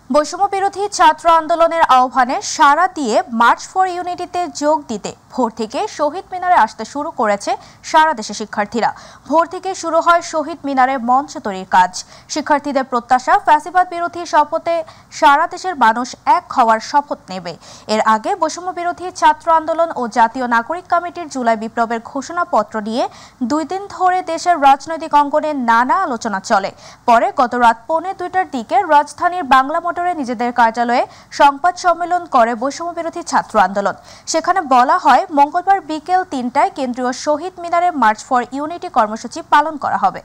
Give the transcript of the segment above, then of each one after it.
বৈষম্য বিরোধী ছাত্র আন্দোলনের আহ্বানে সাড়া দিয়ে মার্চ ফর ইউনিটিতে যোগ দিতে ভোর থেকে শহীদ মিনারে আসতে শুরু করেছে সারা দেশে শিক্ষার্থীরা। ভোর থেকে শুরু হয় শহীদ মিনারে মঞ্চ তৈরির কাজ। শিক্ষার্থীদের প্রত্যাশা, ফ্যাসিবাদ বিরোধী শপথে সারা দেশের মানুষ এক হওয়ার শপথ নেবে। এর আগে বৈষম্য বিরোধী ছাত্র আন্দোলন ও জাতীয় নাগরিক কমিটির জুলাই বিপ্লবের ঘোষণাপত্র নিয়ে 2 দিন ধরে দেশের রাজনৈতিক অঙ্গনে নানা আলোচনা চলে। পরে গত রাত 1:45টার দিকে রাজধানীর বাংলা মোটরে নিজেদের কার্যালয়ে সংবাদ সম্মেলন করে বৈষম্য বিরোধী ছাত্র আন্দোলন। সেখানে বলা হয়, মঙ্গলবার বিকেল 3টায় কেন্দ্রীয় শহীদ মিনারে মার্চ ফর ইউনিটি কর্মসূচি পালন করা হবে।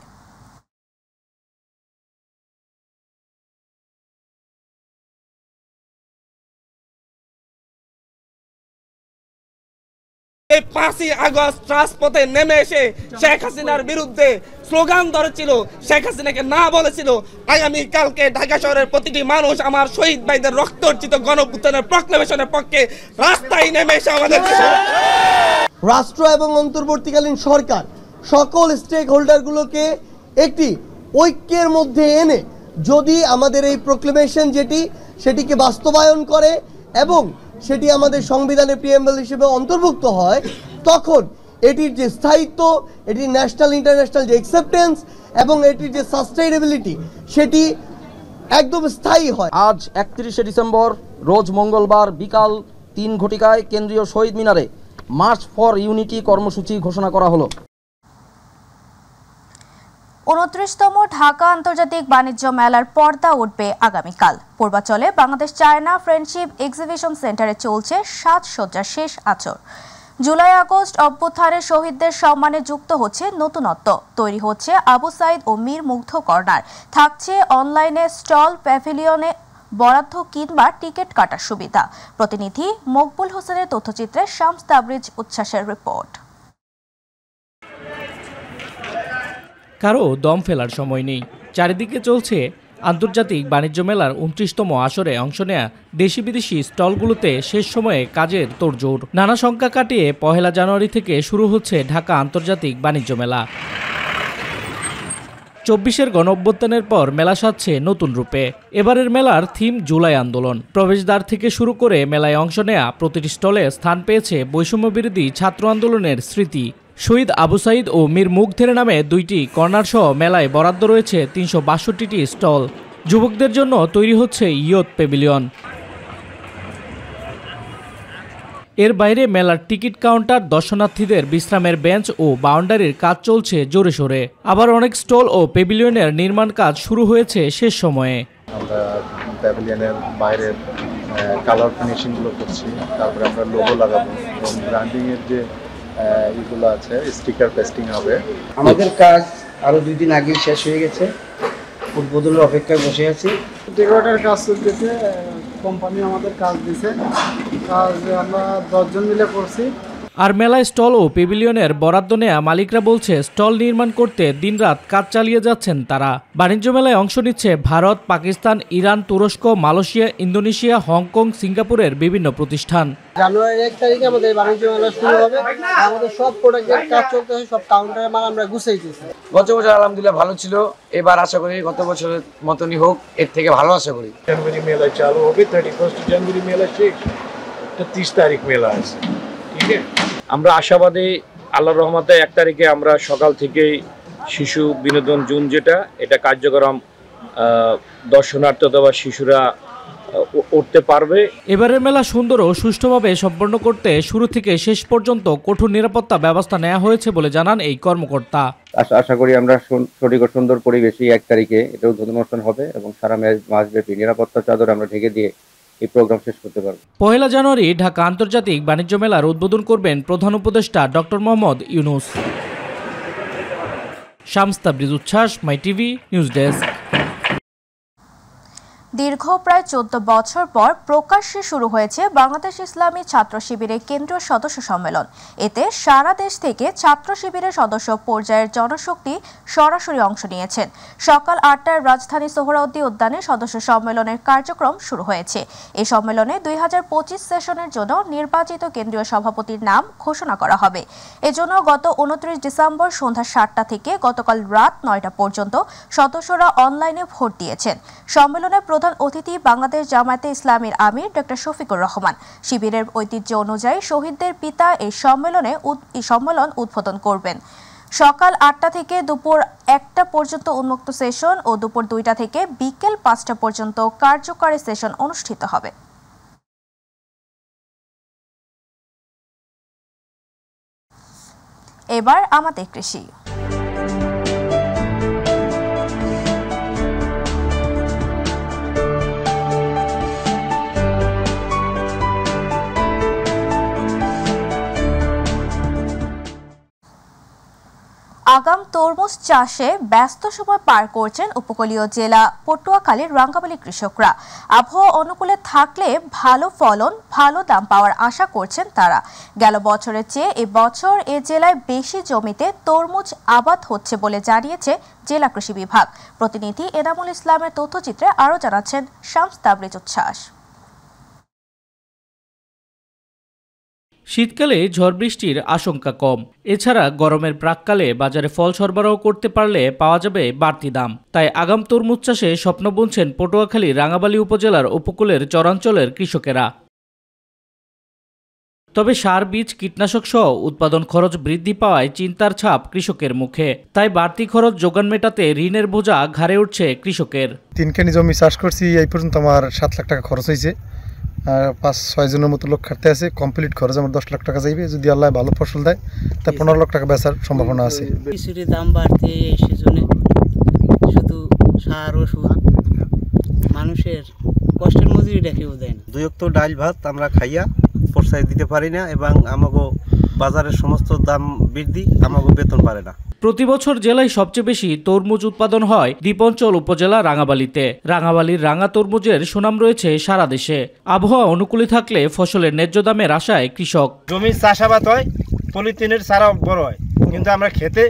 এই 5ই আগস্ট রাজপথে নেমে এসে শেখ হাসিনার বিরুদ্ধে স্লোগান ধরেছিল, শেখ হাসিনাকে না বলেছিল আগামীকালকে ঢাকা শহরের প্রতিটি মানুষ আমার শহীদ ভাইদের রক্তর্জিত গণঅভ্যুত্থানের প্রক্লেমেশনের পক্ষে রাস্তায় নেমে এসে আমাদের রাষ্ট্র এবং অন্তর্বর্তীকালীন সরকার সকল স্টেক হোল্ডারগুলোকে একটি ঐক্যের মধ্যে এনে যদি আমাদের এই প্রক্লেমেশন সেটিকে বাস্তবায়ন করে এবং সেটি আমাদের সংবিধানের প্রিএম্বল হিসেবে অন্তর্ভুক্ত হয়, তখন এটির যে স্থায়িত্ব, এটির ন্যাশনাল ইন্টারন্যাশনাল যে অ্যাকসেপ্টেন্স এবং এটির যে সাস্টেইনেবিলিটি সেটি একদম স্থায়ী হয়। আজ 31শে ডিসেম্বর রোজ মঙ্গলবার বিকাল 3 ঘটিকায় কেন্দ্রীয় শহীদ মিনারে মার্চ ফর ইউনিটি কর্মসূচি ঘোষণা করা হলো। 29তম ঢাকা আন্তর্জাতিক বাণিজ্য মেলার পর্দা উঠবে আগামীকাল। পূর্বাচলে বাংলাদেশ চায়না ফ্রেন্ডশিপ এক্সিবিশন সেন্টারে চলছে সাজসজ্জার শেষ আচর। জুলাই আগস্ট অভ্যুত্থানের শহীদদের সম্মানে যুক্ত হচ্ছে নতুনত্ব। তৈরি হচ্ছে আবু সাইদ ও মীর মুগ্ধ কর্নার। থাকছে অনলাইনে স্টল, প্যাভিলিয়নে বরাদ্দ কিংবা টিকিট কাটার সুবিধা। প্রতিনিধি মকবুল হোসেনের তথ্যচিত্রে শামস তাবরিজ উচ্ছ্বাসের রিপোর্ট। কারো দম ফেলার সময় নেই। চারিদিকে চলছে আন্তর্জাতিক বাণিজ্য মেলার 29তম আসরে অংশ নেয়া দেশি বিদেশি স্টলগুলোতে শেষ সময়ে কাজের তোড়জোড়। নানা শঙ্কা কাটিয়ে 1 জানুয়ারি থেকে শুরু হচ্ছে ঢাকা আন্তর্জাতিক বাণিজ্য মেলা। 24-এর গণঅভ্যুত্থানের পর মেলা সাজছে নতুন রূপে। এবারের মেলার থিম জুলাই আন্দোলন। প্রবেশদ্বার থেকে শুরু করে মেলায় অংশ নেয়া প্রতিটি স্টলে স্থান পেয়েছে বৈষম্য বিরোধী ছাত্র আন্দোলনের স্মৃতি। শহীদ আবু সাইদ ও মীর মুগ্ধের নামে 2টি কর্নার সহ মেলায় বরাদ্দ রয়েছে 362টি স্টল। যুবকদের জন্য তৈরি হচ্ছে ইয়ত প্যাভিলিয়ন। এর বাইরে মেলার টিকিট কাউন্টার, দর্শনার্থীদের বিশ্রামের বেঞ্চ ও বাউন্ডারির কাজ চলছে জোরে সোরে। আবার অনেক স্টল ও প্যাভিলিয়নের নির্মাণ কাজ শুরু হয়েছে শেষ সময়ে। আমরা প্যাভিলিয়নের বাইরের কালার ফিনিশিংগুলো করছি, তারপরে আমরা লোগো লাগাবো এবং ব্র্যান্ডিংয়ের যে এগুলো আছে স্টিকার পেস্টিং হবে। আমাদের কাজ আরো 2 দিন আগে শেষ হয়ে গেছে, উদ্বোধনের অপেক্ষায় বসে আছি। ডেকোরেটর কাজ চলতেছে, কোম্পানি আমাদের কাজ দিছে, কাজ আমরা 10 জন মিলে করছি। আর মেলায় স্টল ও প্যাভিলিয়নের বরাদ্দ নেয়া মালিকরা বলছে স্টল নির্মাণ করতে দিনরাত কাজ চালিয়ে যাচ্ছেন তারা। বাণিজ্য মেলায় অংশ নিচ্ছে ভারত, পাকিস্তান, ইরান, তুরস্ক, মালয়েশিয়া, ইন্দোনেশিয়া, হংকং, সিঙ্গাপুরের বিভিন্ন প্রতিষ্ঠান। জানুয়ারির 1 তারিখে আমাদের বাণিজ্য মেলা শুরু হবে। আমাদের সব প্রোডাক্টের কাজ চলতেছে, সব কাউন্টারের মাল আমরা গুছাইতেছি। গত বছর আলহামদুলিল্লাহ ভালো ছিল, এবার আশা করি গত বছরের মতনই হোক, এর থেকে ভালো আশা করি। জানুয়ারি মেলা চালু হবে, 31 জানুয়ারি মেলা শেষ, 30 তারিখ মেলা আছে। ঠিক আছে, আমরা আশাবাদী আল্লাহর রহমতে 1 তারিখে আমরা সকাল থেকেই শিশু বিনোদন জোন এটা কার্যক্রম দর্শনার্থী অথবা শিশুরা উঠতে পারবে। এবারের মেলা সুন্দর ও সুষ্ঠুভাবে সম্পন্ন করতে শুরু থেকে শেষ পর্যন্ত কঠোর নিরাপত্তা ব্যবস্থা নেওয়া হয়েছে বলে জানান এই কর্মকর্তা। আশা করি আমরা সঠিক ও সুন্দর পরিবেশে 1 তারিখে এটা উদ্বোধন অনুষ্ঠান হবে এবং সারা মাসব্যাপী নিরাপত্তা চাদর আমরা ঢেকে দিয়ে এই প্রোগ্রাম শেষ করতে পারব। 1 জানুয়ারি ঢাকা আন্তর্জাতিক বাণিজ্য মেলার উদ্বোধন করবেন প্রধান উপদেষ্টা ডক্টর মোহাম্মদ ইউনূস। শামস তাবরিজ উচ্ছ্বাস, মাই টিভি নিউজ ডেস্ক। দীর্ঘ প্রায় 14 বছর পর প্রকাশ্যে শুরু হয়েছে বাংলাদেশ ইসলামী ছাত্র শিবিরের কেন্দ্রীয় সদস্য সম্মেলন। এতে সারা দেশ থেকে ছাত্র শিবিরের সদস্য পর্যায়ের জনশক্তি সরাসরি অংশ নিয়েছেন। সকাল 8টায় রাজধানী সোহরাওয়ার্দী উদ্যানে সদস্য সম্মেলনের কার্যক্রম শুরু হয়েছে। এই সম্মেলনে 2025 সেশনের জন্য নির্বাচিত কেন্দ্রীয় সভাপতির নাম ঘোষণা করা হবে। এজন্য গত 29 ডিসেম্বর সন্ধ্যা 7টা থেকে গতকাল রাত 9টা পর্যন্ত সদস্যরা অনলাইনে ভোট দিয়েছেন। সম্মেলনে প্রধান অতিথি বাংলাদেশ জামায়াতে ইসলামীর আমির ডক্টর শফিকুর রহমান। শিবিরের ঐতিহ্য অনুযায়ী শহীদদের পিতা এই সম্মেলন উদ্বোধন করবেন। সকাল ৮টা থেকে দুপুর ১টা পর্যন্ত উন্মুক্ত সেশন ও দুপুর ২টা থেকে বিকেল ৫টা পর্যন্ত কার্যকরী সেশন অনুষ্ঠিত হবে। এবার আমাদের কৃষি। আগাম তরমুজ চাষে ব্যস্ত সময় পার করছেন উপকূলীয় জেলা পটুয়াখালীর রাঙ্গামালী কৃষকরা। আবহাওয়া অনুকূলে থাকলে ভালো ফলন, ভালো দাম পাওয়ার আশা করছেন তারা। গেল বছরের চেয়ে এবছর এ জেলায় বেশি জমিতে তরমুজ আবাদ হচ্ছে বলে জানিয়েছে জেলা কৃষি বিভাগ। প্রতিনিধি এনামুল ইসলামের তথ্যচিত্রে আরও জানাচ্ছেন শামস তাবরেজ উচ্ছ্বাস। শীতকালে ঝড় বৃষ্টির আশঙ্কা কম। এছাড়া গরমের প্রাককালে বাজারে ফল সরবরাহ করতে পারলে পাওয়া যাবে বাড়তি দাম। তাই আগাম তরমুজ চাষে স্বপ্ন বুনছেন পটুয়াখালী রাঙ্গামালী উপজেলার উপকূলের চরাঞ্চলের কৃষকেরা। তবে সার, বীজ, কীটনাশক সহ উৎপাদন খরচ বৃদ্ধি পাওয়ায় চিন্তার ছাপ কৃষকের মুখে। তাই বাড়তি খরচ যোগান মেটাতে ঋণের বোঝা ঘাড়ে উঠছে কৃষকের। 3 কানি জমি চাষ করছি, এই পর্যন্ত আমার 7 লাখ টাকা খরচ হয়েছে। 5-6 জনের মতো লোক খাটতে আছে। কমপ্লিট খরচ আমার 10 লাখ টাকা যাইবে। যদি আল্লাহ ভালো ফসল দেয় তা 15 লাখ টাকা বেচার সম্ভাবনা আছে। কিছুরই দাম বাড়তে এই সিজনে শুধু সার ওষুধ, মানুষের কষ্টের মজুরিটা কেউ দেয় না। 2 অক্ত ডাল ভাত আমরা খাইয়া পয়সায় দিতে পারি না এবং আমাগো বাজারের সমস্ত দাম বৃদ্ধি, আমাগো বেতন পারে না। প্রতি বছর জেলায় সবচেয়ে বেশি তরমুজ উৎপাদন হয় দ্বীপঞ্চল উপজেলা রাঙ্গামালীতে। রাঙ্গামালীর রাঙা তরমুজের সুনাম রয়েছে সারা দেশে। আবহাওয়া অনুকূলে থাকলে ফসলের ন্যায্য দামের আশায় কৃষক। জমির চাষাবাদ হয়, পলিথিনের চারা বড় হয়, কিন্তু আমরা খেতে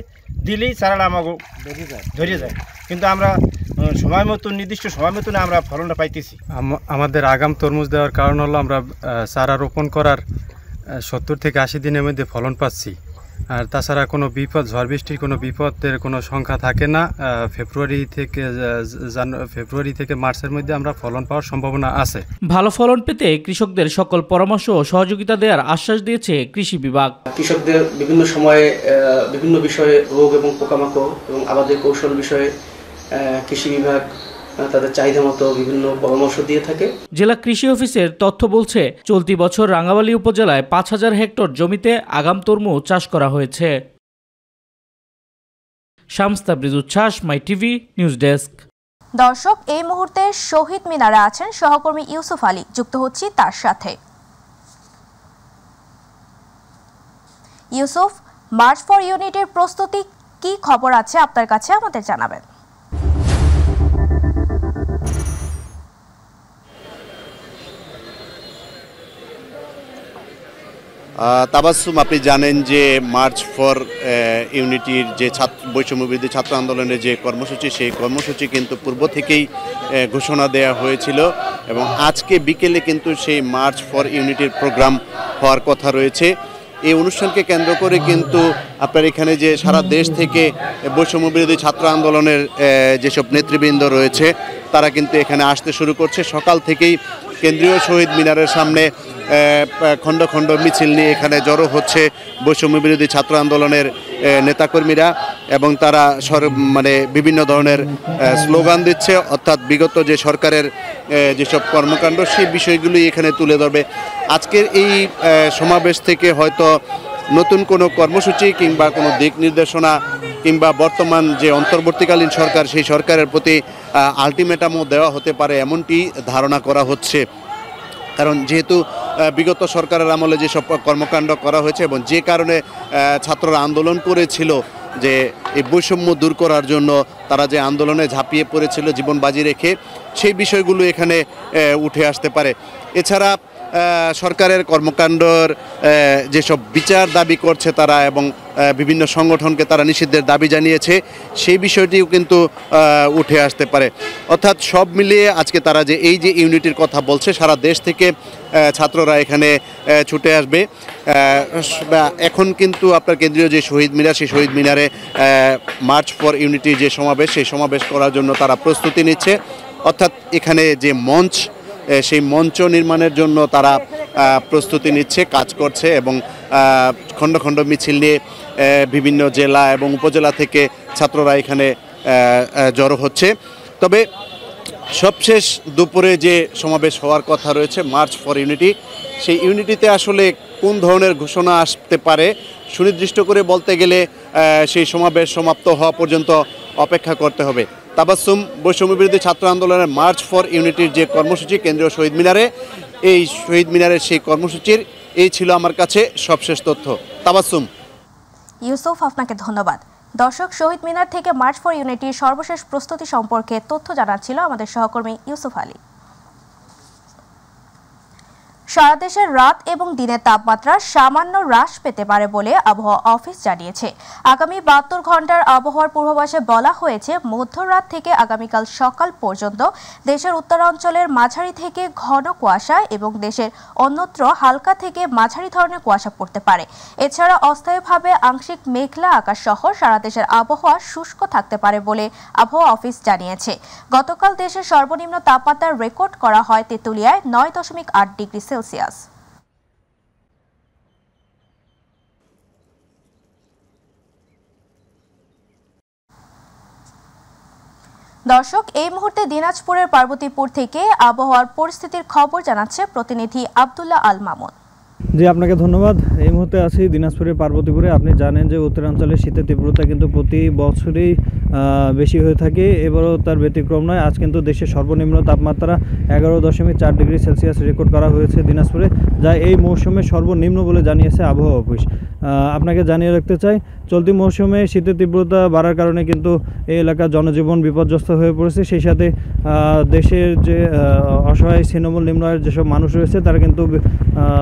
দিলেই চারাটা আমাকে ধরে যায়, কিন্তু আমরা সময় মতন, নির্দিষ্ট সময় মতন আমরা ফলনটা পাইতেছি। আমাদের আগাম তরমুজ দেওয়ার কারণ হলো আমরা চারা রোপণ করার 70 থেকে 80 দিনের মধ্যে ফলন পাচ্ছি। আর তাছাড়া কোনো বিপদ, ঝড় বৃষ্টির কোনো বিপদের কোনো সংখ্যা থাকে না। ফেব্রুয়ারি থেকে মার্চের মধ্যে আমরা ফলন পাওয়ার সম্ভাবনা আছে। ভালো ফলন পেতে কৃষকদের সকল পরামর্শ ও সহযোগিতা দেওয়ার আশ্বাস দিয়েছে কৃষি বিভাগ। কৃষকদের বিভিন্ন সময়ে বিভিন্ন বিষয়ে, রোগ এবং পোকামাকড় এবং আবাদের কৌশল বিষয়ে কৃষি বিভাগ তাদের চাহিদা মতো বিভিন্ন পরামর্শ দিয়ে থাকে। জেলা কৃষি অফিসের তথ্য বলছে, চলতি বছর রাঙ্গামালী উপজেলায় 5000 হেক্টর জমিতে আগাম তরমুজ চাষ করা হয়েছে। শামস তাবরেজ উচ্ছ্বাস, মাই টিভি নিউজ ডেস্ক। দর্শক, এই মুহূর্তে শহীদ মিনারে আছেন সহকর্মী ইউসুফ আলী। যুক্ত হচ্ছি তার সাথে। ইউসুফ, মার্চ ফর ইউনিটের প্রস্তুতি কি খবর আছে আপনার কাছে, আমাদের জানাবেন। তাবাসসুম, আপনি জানেন যে মার্চ ফর ইউনিটির যে বৈষম্যবিরোধী ছাত্র আন্দোলনের যে কর্মসূচি, সেই কর্মসূচি কিন্তু পূর্ব থেকেই ঘোষণা দেওয়া হয়েছিল এবং আজকে বিকেলে কিন্তু সেই মার্চ ফর ইউনিটির প্রোগ্রাম হওয়ার কথা রয়েছে। এই অনুষ্ঠানকে কেন্দ্র করে কিন্তু আপনার এখানে যে সারা দেশ থেকে বৈষম্যবিরোধী ছাত্র আন্দোলনের যেসব নেতৃবৃন্দ রয়েছে তারা কিন্তু এখানে আসতে শুরু করছে। সকাল থেকেই কেন্দ্রীয় শহীদ মিনারের সামনে খণ্ড খণ্ড মিছিল নিয়ে এখানে জড়ো হচ্ছে বৈষম্যবিরোধী ছাত্র আন্দোলনের নেতাকর্মীরা এবং তারা বিভিন্ন ধরনের স্লোগান দিচ্ছে, অর্থাৎ বিগত যে সরকারের যেসব কর্মকাণ্ড সেই বিষয়গুলি এখানে তুলে ধরবে। আজকের এই সমাবেশ থেকে হয়তো নতুন কোনো কর্মসূচি কিংবা কোনো দিক নির্দেশনা কিংবা বর্তমান যে অন্তর্বর্তীকালীন সরকার, সেই সরকারের প্রতি আলটিমেটামও দেওয়া হতে পারে এমনটি ধারণা করা হচ্ছে। কারণ যেহেতু বিগত সরকারের আমলে যেসব কর্মকাণ্ড করা হয়েছে এবং যে কারণে ছাত্ররা আন্দোলন করেছিল, যে এই বৈষম্য দূর করার জন্য তারা যে আন্দোলনে ঝাঁপিয়ে পড়েছিল জীবন বাজি রেখে, সেই বিষয়গুলো এখানে উঠে আসতে পারে। এছাড়া সরকারের কর্মকাণ্ডর যেসব বিচার দাবি করছে তারা এবং বিভিন্ন সংগঠনকে তারা নিষিদ্ধের দাবি জানিয়েছে, সেই বিষয়টিও কিন্তু উঠে আসতে পারে। অর্থাৎ সব মিলিয়ে আজকে তারা যে এই যে ইউনিটির কথা বলছে, সারা দেশ থেকে ছাত্ররা এখানে ছুটে আসবে। এখন কিন্তু আপনার কেন্দ্রীয় যে শহীদ মিনার, সেই শহীদ মিনারে মার্চ ফর ইউনিটি যে সমাবেশ, সেই সমাবেশ করার জন্য তারা প্রস্তুতি নিচ্ছে। অর্থাৎ এখানে যে মঞ্চ, সেই মঞ্চ নির্মাণের জন্য তারা প্রস্তুতি নিচ্ছে, কাজ করছে এবং খণ্ড খণ্ড মিছিল নিয়ে বিভিন্ন জেলা এবং উপজেলা থেকে ছাত্ররা এখানে জড়ো হচ্ছে। তবে সবশেষ দুপুরে যে সমাবেশ হওয়ার কথা রয়েছে মার্চ ফর ইউনিটি, সেই ইউনিটিতে আসলে কোন ধরনের ঘোষণা আসতে পারে সুনির্দিষ্ট করে বলতে গেলে সেই সমাবেশ সমাপ্ত হওয়া পর্যন্ত অপেক্ষা করতে হবে। তাবাসসুম বৈষম্য বিরোধী ছাত্র আন্দোলনের মার্চ ফর ইউনিটির যে কর্মসূচি কেন্দ্রীয় শহীদ মিনারে, এই শহীদ মিনারের সেই কর্মসূচির এই ছিল আমার কাছে সবশেষ তথ্য। তাবাসসুম। ইউসুফ, আপনাকে ধন্যবাদ। দর্শক, শহীদ মিনার থেকে মার্চ ফর ইউনিটির সর্বশেষ প্রস্তুতি সম্পর্কে তথ্য জানাচ্ছিল আমাদের সহকর্মী ইউসুফ আলী। সারা দেশের রাত এবং দিনের তাপমাত্রা সামান্য হ্রাস পেতে পারে বলে আবহাওয়া অফিস জানিয়েছে। আগামী 72 ঘন্টার আবহাওয়ার পূর্বাভাসে বলা হয়েছে মধ্যরাত থেকে আগামীকাল সকাল পর্যন্ত দেশের উত্তরাঞ্চলের মাঝারি থেকে ঘন কুয়াশা এবং দেশের অন্যত্র হালকা থেকে মাঝারি ধরনের কুয়াশা পড়তে পারে। এছাড়া অস্থায়ীভাবে আংশিক মেঘলা আকাশ সহ সারা দেশের আবহাওয়া শুষ্ক থাকতে পারে বলে আবহাওয়া অফিস জানিয়েছে। গতকাল দেশের সর্বনিম্ন তাপমাত্রা রেকর্ড করা হয় তেঁতুলিয়ায় 9.8 ডিগ্রি সেলসিয়াস। দর্শক, এই মুহূর্তে দিনাজপুরের পার্বতীপুর থেকে আবহাওয়ার পরিস্থিতির খবর জানাচ্ছে প্রতিনিধি আব্দুল্লাহ আল মামুন। জি, আপনাকে ধন্যবাদ। এই মুহূর্তে আছি দিনাজপুরের পার্বতীপুরে। আপনি জানেন যে উত্তরাঞ্চলের শীতের তীব্রতা কিন্তু প্রতি বছরই বেশি হয়ে থাকে, এবারও তার ব্যতিক্রম নয়। আজ কিন্তু দেশের সর্বনিম্ন তাপমাত্রা 11.4 ডিগ্রি সেলসিয়াস রেকর্ড করা হয়েছে দিনাজপুরে, যা এই মৌসুমে সর্বনিম্ন বলে জানিয়েছে আবহাওয়া অফিস। আপনাকে জানিয়ে রাখতে চাই, চলতি মৌসুমে শীতের তীব্রতা বাড়ার কারণে কিন্তু এই এলাকার জনজীবন বিপর্যস্ত হয়ে পড়েছে। সেই সাথে দেশের যে অসহায় ছিন্নমূল নিম্ন আয়ের যেসব মানুষ রয়েছে তারা কিন্তু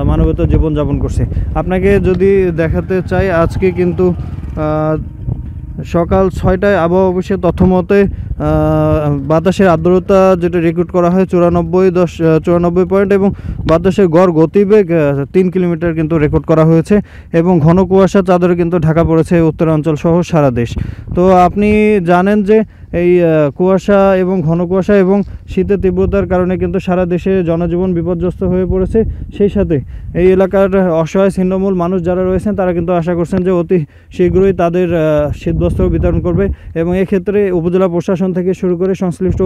মানবেতর জীবনযাপন করছে। আপনাকে যদি দেখাতে চাই, আজকে কিন্তু সকাল 6টায় আবহাওয়া অফিসের তথ্য মতে বাতাসের আর্দ্রতা যেটা রেকর্ড করা হয় 94 পয়েন্ট এবং বাতাসের গড় গতিবেগ 3 কিলোমিটার কিন্তু রেকর্ড করা হয়েছে এবং ঘন কুয়াশা চাদরে কিন্তু ঢাকা পড়েছে উত্তরাঞ্চল সহ সারা দেশ। তো আপনি জানেন যে এই কুয়াশা এবং ঘন কুয়াশা এবং শীতের তীব্রতার কারণে কিন্তু সারা দেশে জনজীবন বিপর্যস্ত হয়ে পড়েছে। সেই সাথে এই এলাকার অসহায় ছিন্নমূল মানুষ যারা রয়েছেন তারা কিন্তু আশা করছেন যে অতি শীঘ্রই তাদের শীতবস্ত্র বিতরণ করবে এবং এক্ষেত্রে উপজেলা প্রশাসন থেকে শুরু করে সংশ্লিষ্ট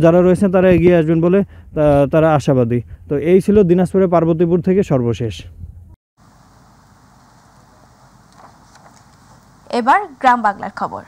যারা রয়েছেন তারা এগিয়ে আসবেন বলে তারা আশাবাদী। তো এই ছিল দিনাজপুরের পার্বতীপুর থেকে সর্বশেষ। এবার গ্রাম বাংলার খবর।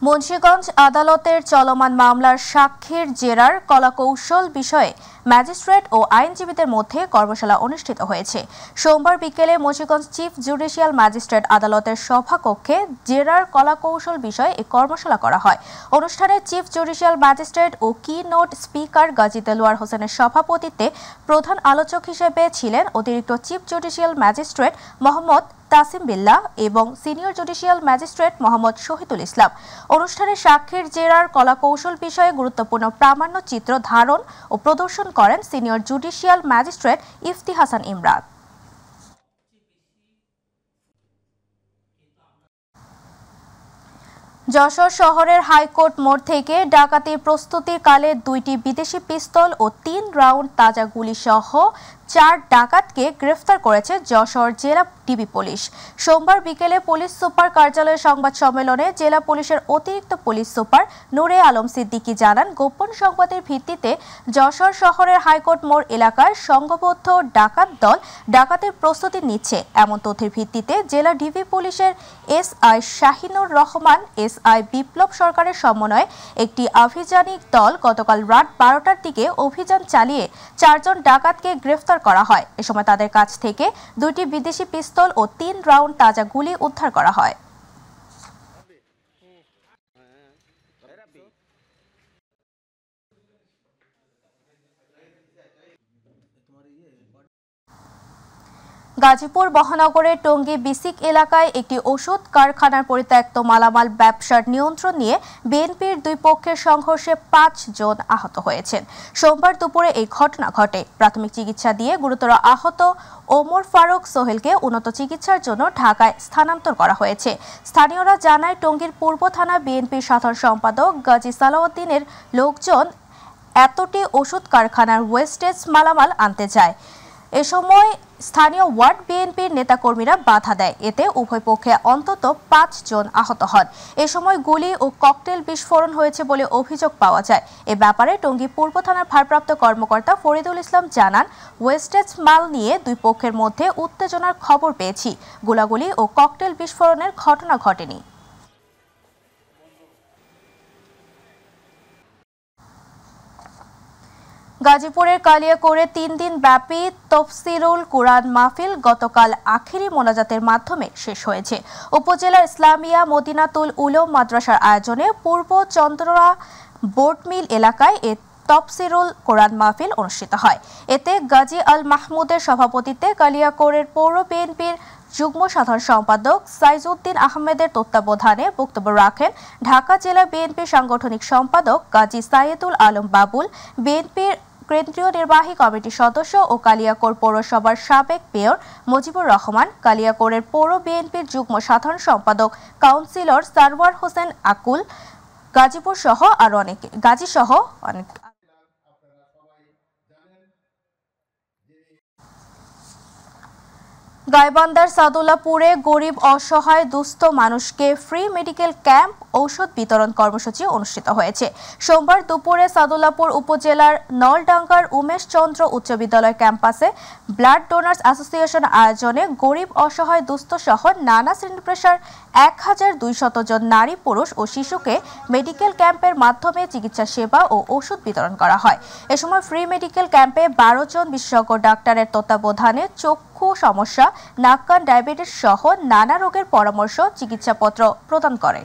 মুন্সিগঞ্জ আদালতের চলমান মামলার সাক্ষীর জেরার কলাকৌশল বিষয়ে ম্যাজিস্ট্রেট ও আইনজীবীদের মধ্যে কর্মশালা অনুষ্ঠিত হয়েছে। সোমবার বিকেলে মুন্সিগঞ্জ চিফ জুডিশিয়াল ম্যাজিস্ট্রেট আদালতের সভাকক্ষে জেরার কলাকৌশল বিষয়ে এই কর্মশালা করা হয়। অনুষ্ঠানে চিফ জুডিশিয়াল ম্যাজিস্ট্রেট ও কি নোট স্পিকার গাজী দেলোয়ার হোসেনের সভাপতিত্বে প্রধান আলোচক হিসেবে ছিলেন অতিরিক্ত chief judicial magistrate Mohammad Tasim Billah এবং senior judicial magistrate Mohammad Shahidul Islam. অনুষ্ঠানে সাক্ষীর জেরার কলাকৌশল বিষয়ে গুরুত্বপূর্ণ প্রামাণ্য চিত্র ধারণ ও প্রদর্শন করেন senior judicial magistrate Ifti Hasan Imran. Jessore শহরের হাইকোর্ট মোড় থেকে ডাকাতির প্রস্তুতির কালে 2টি বিদেশি পিস্তল ও 3 রাউন্ড তাজা গুলি সহ 4 ডাকাতকে গ্রেফতার করেছে যশোর জেলা ডিবি পুলিশ। সোমবার বিকেলে পুলিশ সুপার কার্যালয়ের সংবাদ সম্মেলনে জেলা পুলিশের অতিরিক্ত পুলিশ সুপার নূরে আলম সিদ্দিকী জানান, গোপন সংবাদের ভিত্তিতে যশোর শহরের হাইকোর্ট মোড় এলাকায় সংঘবদ্ধ ডাকাত দল ডাকাতের প্রস্তুতি নিচ্ছে। এমন তথ্যের ভিত্তিতে জেলা ডিবি পুলিশের এসআই শাহিনুর রহমান, এসআই বিপ্লব সরকারের সমন্বয়ে একটি আভিযানিক দল গতকাল রাত 12টার দিকে অভিযান চালিয়ে 4 জন ডাকাতকে গ্রেফতার করা হয়। এ সময় তাদের কাছ থেকে 2টি বিদেশি পিস্তল ও 3 রাউন্ড তাজা গুলি উদ্ধার করা হয়। গাজীপুর মহানগরের টঙ্গী বিসিক এলাকায় একটি ওষুধ কারখানার পরিত্যক্ত মালামাল ব্যবসার নিয়ন্ত্রণ নিয়ে বিএনপির দুই পক্ষের সংঘর্ষে 5 জন আহত হয়েছেন। সোমবার দুপুরে এই ঘটনা ঘটে। প্রাথমিক চিকিৎসা দিয়ে গুরুতর আহত ওমর ফারুক সোহেলকে উন্নত চিকিৎসার জন্য ঢাকায় স্থানান্তর করা হয়েছে। স্থানীয়রা জানায়, টঙ্গীর পূর্ব থানা বিএনপির সাধারণ সম্পাদক গাজী সালাউদ্দিনের লোকজন এতটি ওষুধ কারখানার ওয়েস্টেজ মালামাল আনতে যায়। এ সময় স্থানীয় ওয়ার্ড বিএনপির নেতাকর্মীরা বাধা দেয়। এতে উভয় পক্ষে অন্তত 5 জন আহত হন। এ সময় গুলি ও ককটেল বিস্ফোরণ হয়েছে বলে অভিযোগ পাওয়া যায়। এ ব্যাপারে টঙ্গী পূর্ব থানার ভারপ্রাপ্ত কর্মকর্তা ফরিদুল ইসলাম জানান, ওয়েস্টেজ মাল নিয়ে দুই পক্ষের মধ্যে উত্তেজনার খবর পেয়েছি। গোলাগুলি ও ককটেল বিস্ফোরণের ঘটনা ঘটেনি। গাজীপুরের কালিয়াকৈরে 3 দিন ব্যাপী তফসিরুল কুরআন মাহফিল গতকাল আখেরি মোনাজাতের মাধ্যমে শেষ হয়েছে। উপজেলার ইসলামিয়া মদিনাতুল উলুম মাদ্রাসার আয়োজনে পূর্ব চন্দ্রা বোটমিল এলাকায় এ তফসিরুল কুরআন মাহফিল অনুষ্ঠিত হয়। এতে গাজী আল মাহমুদের সভাপতিত্বে কালিয়াকৈরের পৌর বিএনপির যুগ্ম সাধারণ সম্পাদক সাইজউদ্দিন আহমেদের তত্ত্বাবধানে বক্তব্য রাখেন ঢাকা জেলা বিএনপির সাংগঠনিক সম্পাদক গাজী সাইয়েদুল আলম বাবুল, বিএনপির কেন্দ্রীয় নির্বাহী কমিটির সদস্য ও কালিয়াকৈর পৌরসভার সাবেক মেয়র মুজিবুর রহমান, কালিয়াকৈরের পৌর বিএনপির যুগ্ম সাধারণ সম্পাদক কাউন্সিলর সারওয়ার হোসেন আকুল, গাজী সহ অনেক। গাইবান্ধার সাদুল্লাপুরে গরিব অসহায় দুস্থ মানুষকে ফ্রি মেডিকেল ক্যাম্প ঔষধ বিতরণ কর্মসূচি অনুষ্ঠিত হয়েছে। সোমবার দুপুরে সাদুল্লাপুর উপজেলার নলডাঙ্গার উমেশ চন্দ্র উচ্চ বিদ্যালয় ক্যাম্পাসে ব্লাড ডোনার্স অ্যাসোসিয়েশন আয়োজনে গরিব অসহায় দুস্থ সহ নানা শ্রেণী পেশার 1200 জন নারী, পুরুষ ও শিশুকে মেডিকেল ক্যাম্পের মাধ্যমে চিকিৎসা সেবা ও ওষুধ বিতরণ করা হয়। এ সময় ফ্রি মেডিকেল ক্যাম্পে 12 জন বিশেষজ্ঞ ডাক্তারের তত্ত্বাবধানে চক্ষু সমস্যা, নাক কান, ডায়াবেটিস সহ নানা রোগের পরামর্শ চিকিৎসাপত্র প্রদান করে।